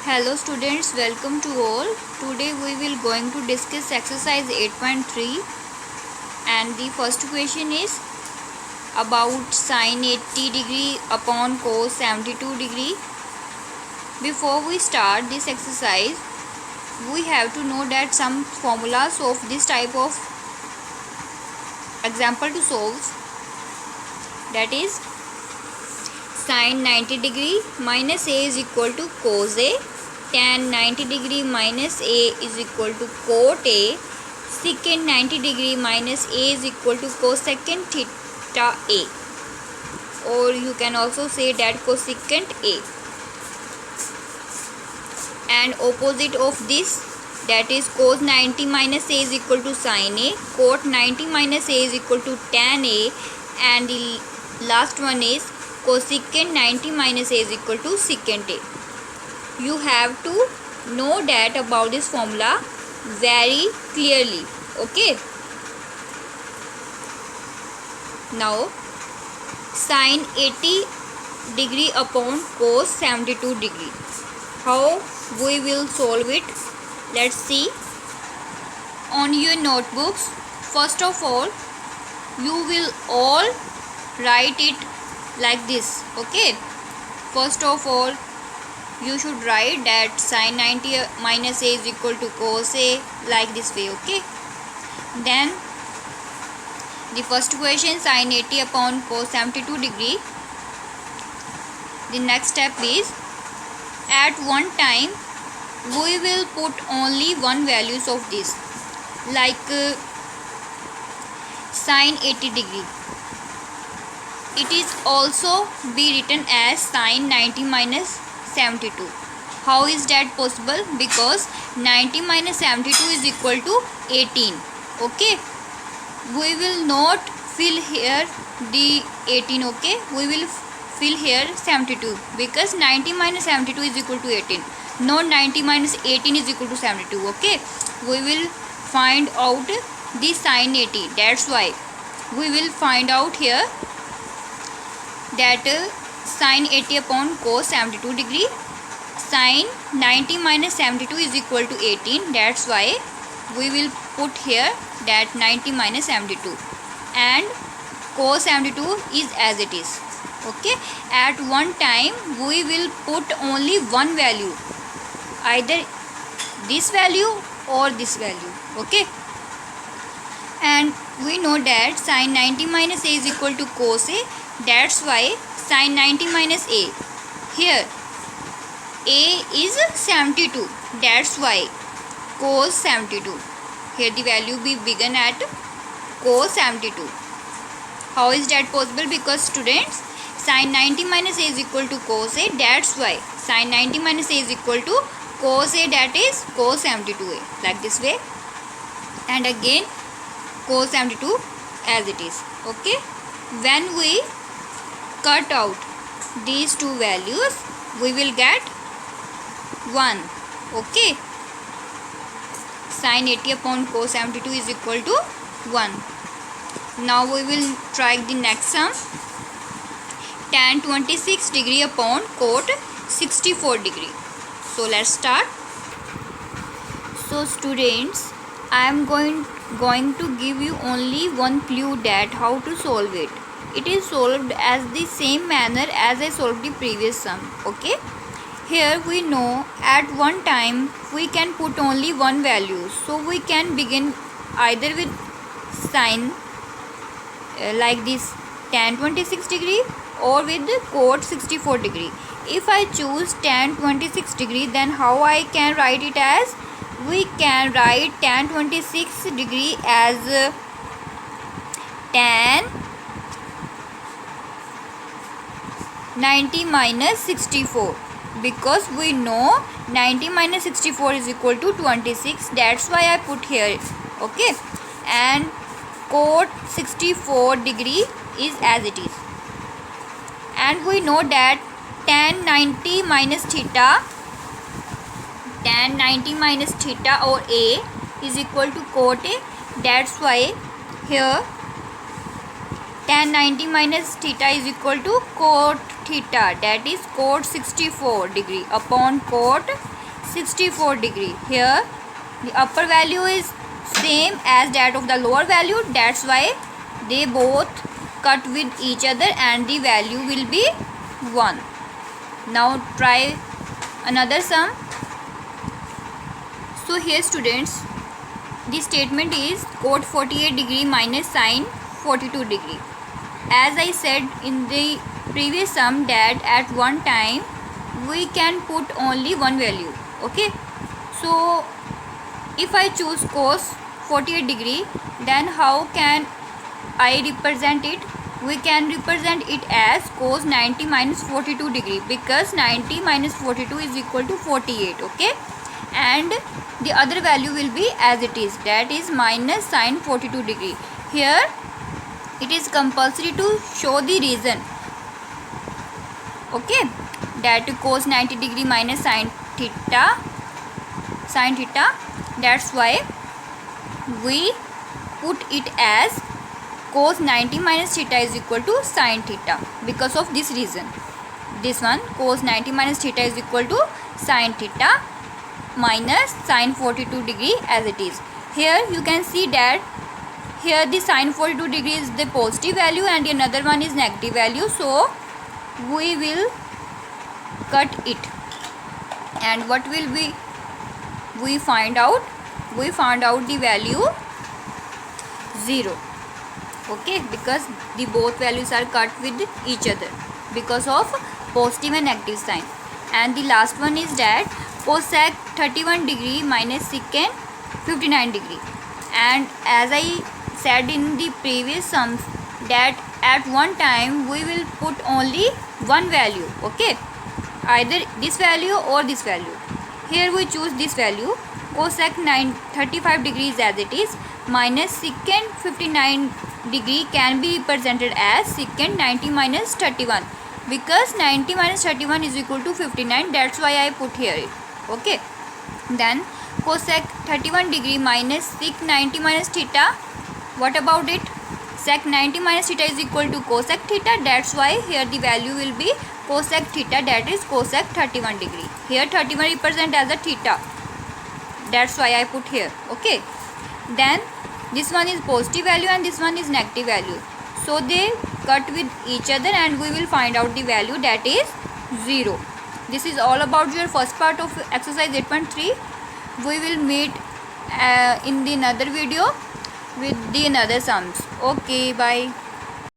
Hello students, welcome to all. Today we will going to discuss exercise 8.3 and the first question is about sine 80 degree upon cos 72 degree. Before we start this exercise, we have to know that some formulas of this type of example to solve, that is sine 90 degree minus a is equal to cos a, tan 90 degree minus a is equal to cot a, secant 90 degree minus a is equal to cosecant theta a, or you can also say that cosecant a, and opposite of this, that is cos 90 minus a is equal to sin a, cot 90 minus a is equal to tan a, and the last one is cosecant 90 minus a is equal to secant a. You have to know that about this formula very clearly. Okay. Now sine 80 degree upon cos 72 degree. How we will solve it? Let's see. On your notebooks, first of all, you will all write it like this. Okay. First of all, you should write that sine 90 minus a is equal to cos a, like this way. Okay. Then the first question, sine 80 upon cos 72 degree. The next step is, at one time we will put only one values of this, like sine 80 degree. It is also be written as sine 90 minus 72. How is that possible? Because 90 minus 72 is equal to 18. Okay. We will not fill here the 18. Okay. We will fill here 72, because 90 minus 72 is equal to 18. Not 90 minus 18 is equal to 72. Okay. We will find out the sine 80. That's why we will find out here that sine 80 upon cos 72 degree, sine 90 minus 72 is equal to 18. That's why we will put here that 90 minus 72, and cos 72 is as it is. Okay. At one time we will put only one value, either this value or this value. Okay. And we know that sine 90 minus a is equal to cos a. That's why sine 90 minus a, here a is 72. That's why cos 72. Here the value be begun at cos 72. How is that possible? Because students, sine 90 minus a is equal to cos a. That's why sine 90 minus a is equal to cos a, that is cos 72a, like this way. And again cos 72 as it is. Okay. When we cut out these two values, we will get 1. Okay. Sine 80 upon cos 72 is equal to 1. Now we will try the next sum. Tan 26 degree upon cot 64 degree. So let's start. So students, I am going to give you only one clue that how to solve it. It is solved as the same manner as I solved the previous sum. Okay. Here we know at one time we can put only one value. So we can begin either with sine like this tan 26 degree, or with cot 64 degree. If I choose tan 26 degree, then how I can write it as? We can write tan 26 degree as tan 90 minus 64, because we know 90 minus 64 is equal to 26. That's why I put here. Okay. And cot 64 degree is as it is. And we know that tan 90 minus theta, or a is equal to cot a. That's why here tan 90 minus theta is equal to cot theta, that is cot 64 degree upon cot 64 degree. Here the upper value is same as that of the lower value, that's why they both cut with each other and the value will be 1. Now try another sum. So here students, the statement is cot 48 degree minus sine 42 degree. As I said in the previous sum that at one time we can put only one value. Okay, so if I choose cos 48 degree, then how can I represent it? We can represent it as cos 90 minus 42 degree, because 90 minus 42 is equal to 48. Okay, and the other value will be as it is, that is minus sine 42 degree. Here it is compulsory to show the reason. Okay, that cos 90 degree minus sine theta, that's why we put it as cos 90 minus theta is equal to sine theta, because of this reason. This one, cos 90 minus theta is equal to sine theta minus sine 42 degree as it is. Here you can see that here the sine 42 degree is the positive value and another one is negative value, so we will cut it. And what will we find out? We found out the value 0. Okay, because the both values are cut with each other because of positive and negative sign. And the last one is that cosec 31 degree minus secant 59 degree. And as I said in the previous sums that at one time we will put only one value. Okay, either this value or this value. Here we choose this value, cosec 35 degrees as it is, minus secant 59 degree can be represented as secant 90 minus 31, because 90 minus 31 is equal to 59, that's why I put here it. Okay, then cosec 31 degree minus sec 90 minus theta. What about it? Sec 90 minus theta is equal to cosec theta, that's why here the value will be cosec theta, that is cosec 31 degree. Here 31 represent as a theta, that's why I put here. Okay, then this one is positive value and this one is negative value, so they cut with each other and we will find out the value, that is 0. This is all about your first part of exercise 8.3. We will meet in the another video with the another sums. Okay, bye.